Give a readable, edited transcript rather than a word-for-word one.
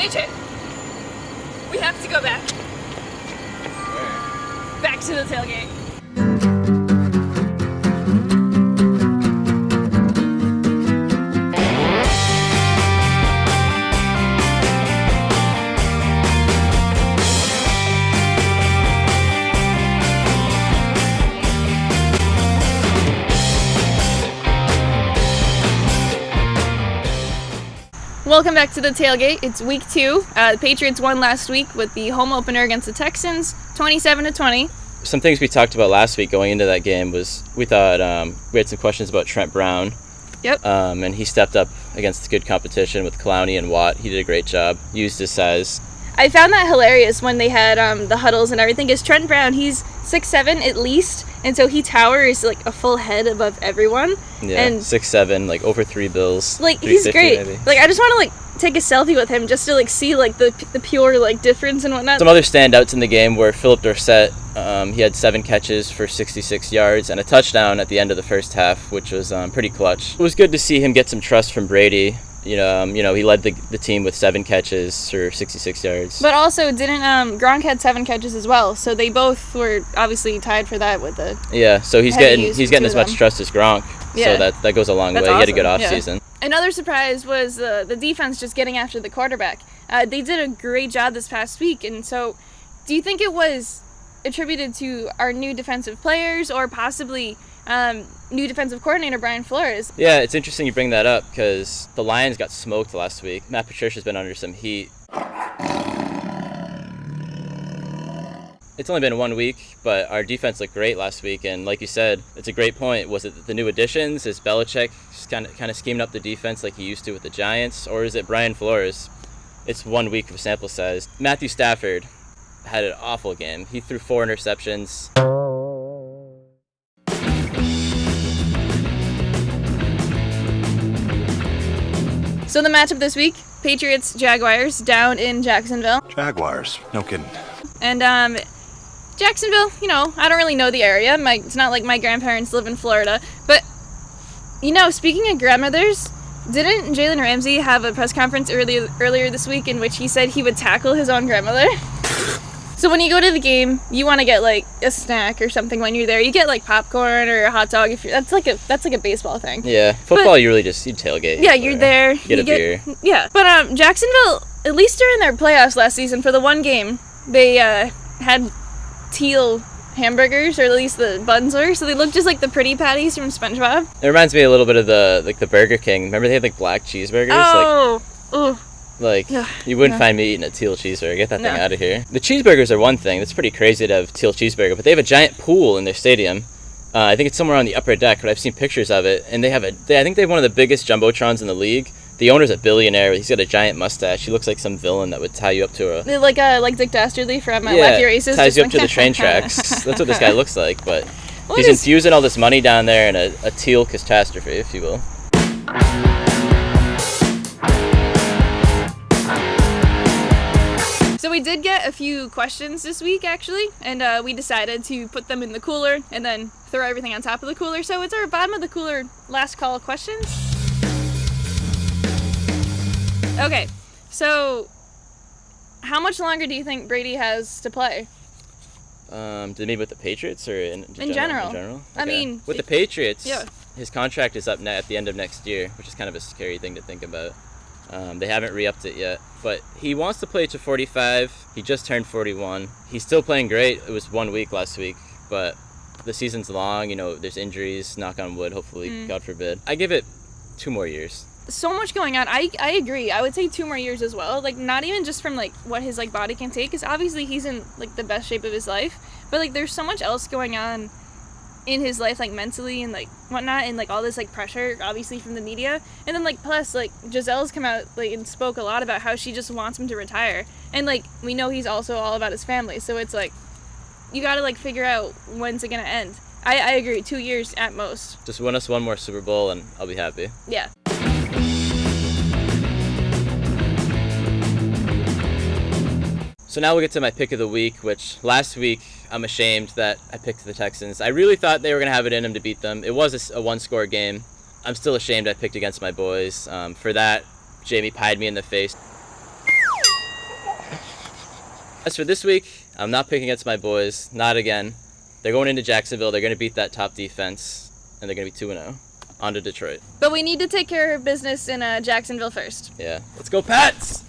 AJ, we have to go back. Where? Back to the tailgate. Welcome back to the tailgate. It's week 2. The Patriots won last week with the home opener against the Texans, 27-20. Some things we talked about last week going into that game was we thought we had some questions about Trent Brown. Yep. And he stepped up against good competition with Clowney and Watt. He did a great job. Used his size. I found that hilarious when they had the huddles and everything. Is Trent Brown, he's 6'7" at least, and so he towers like a full head above everyone. Yeah, and 6'7", like over 3 bills. Like he's great. Maybe. Like I just want to like take a selfie with him just to like see like the pure like difference and whatnot. Some other standouts in the game were Philip Dorsett. He had 7 catches for 66 yards and a touchdown at the end of the first half, which was pretty clutch. It was good to see him get some trust from Brady. He led the team with 7 catches for 66 yards. But also, didn't Gronk had 7 catches as well? So they both were obviously tied for that with the. Yeah, so he's getting as much trust as Gronk. Yeah. So that goes a long way. Awesome. He had a good offseason. Yeah. Another surprise was the defense just getting after the quarterback. They did a great job this past week, and so do you think it was attributed to our new defensive players or possibly new defensive coordinator Brian Flores? Yeah, it's interesting you bring that up because the Lions got smoked last week. Matt Patricia's been under some heat. It's only been 1 week, but our defense looked great last week, and like you said, it's a great point. Was it the new additions? Is Belichick kind of scheming up the defense like he used to with the Giants, or is it Brian Flores? It's 1 week of sample size. Matthew Stafford had an awful game. He threw 4 interceptions. So the matchup this week, Patriots, Jaguars, down in Jacksonville. Jaguars, no kidding. And Jacksonville, I don't really know the area. It's not like my grandparents live in Florida. But, speaking of grandmothers, didn't Jalen Ramsey have a press conference earlier this week in which he said he would tackle his own grandmother? So when you go to the game, you want to get like a snack or something when you're there. You get like popcorn or a hot dog that's like a baseball thing. Yeah, football you tailgate. Yeah, you're there. Get a beer. Yeah, but Jacksonville, at least during their playoffs last season, for the one game, they had teal hamburgers, or at least the buns were, so they looked just like the pretty patties from SpongeBob. It reminds me a little bit of the Burger King. Remember they had like black cheeseburgers? Oh, you wouldn't find me eating a teal cheeseburger. Get that thing out of here. The cheeseburgers are one thing. That's pretty crazy to have teal cheeseburger, but they have a giant pool in their stadium. I think it's somewhere on the upper deck, but I've seen pictures of it, and I think they have one of the biggest jumbotrons in the league. The owner's a billionaire. He's got a giant mustache. He looks like some villain that would tie you up to a... Like Dick Dastardly from Wacky Races. Ties you up to the train tracks. That's what this guy looks like, but he's infusing all this money down there in a teal catastrophe, if you will. So we did get a few questions this week, actually, and we decided to put them in the cooler and then throw everything on top of the cooler. So it's our bottom of the cooler last call questions. Okay, so how much longer do you think Brady has to play? Did he mean with the Patriots or in general? In general? Okay. I mean... With the Patriots, yeah. His contract is up at the end of next year, which is kind of a scary thing to think about. They haven't re-upped it yet, but he wants to play to 45. He just turned 41. He's still playing great. It was 1 week last week, but the season's long. There's injuries, knock on wood, hopefully, God forbid. I give it 2 more years. So much going on. I agree. I would say 2 more years as well. Like, not even just from, like, what his, like, body can take, because obviously he's in, like, the best shape of his life, but, like, there's so much else going on in his life, like, mentally and, like, whatnot, and, like, all this, like, pressure, obviously, from the media. And then, like, plus, like, Gisele's come out, like, and spoke a lot about how she just wants him to retire. And, like, we know he's also all about his family, so it's, like, you gotta, like, figure out when's it gonna end. I agree, 2 years at most. Just win us 1 more Super Bowl and I'll be happy. Yeah. So now we'll get to my pick of the week, which last week I'm ashamed that I picked the Texans. I really thought they were going to have it in them to beat them. It was a one-score game. I'm still ashamed I picked against my boys. For that, Jamie pied me in the face. As for this week, I'm not picking against my boys. Not again. They're going into Jacksonville. They're going to beat that top defense, and they're going to be 2-0. On to Detroit. But we need to take care of business in Jacksonville first. Yeah. Let's go, Pats!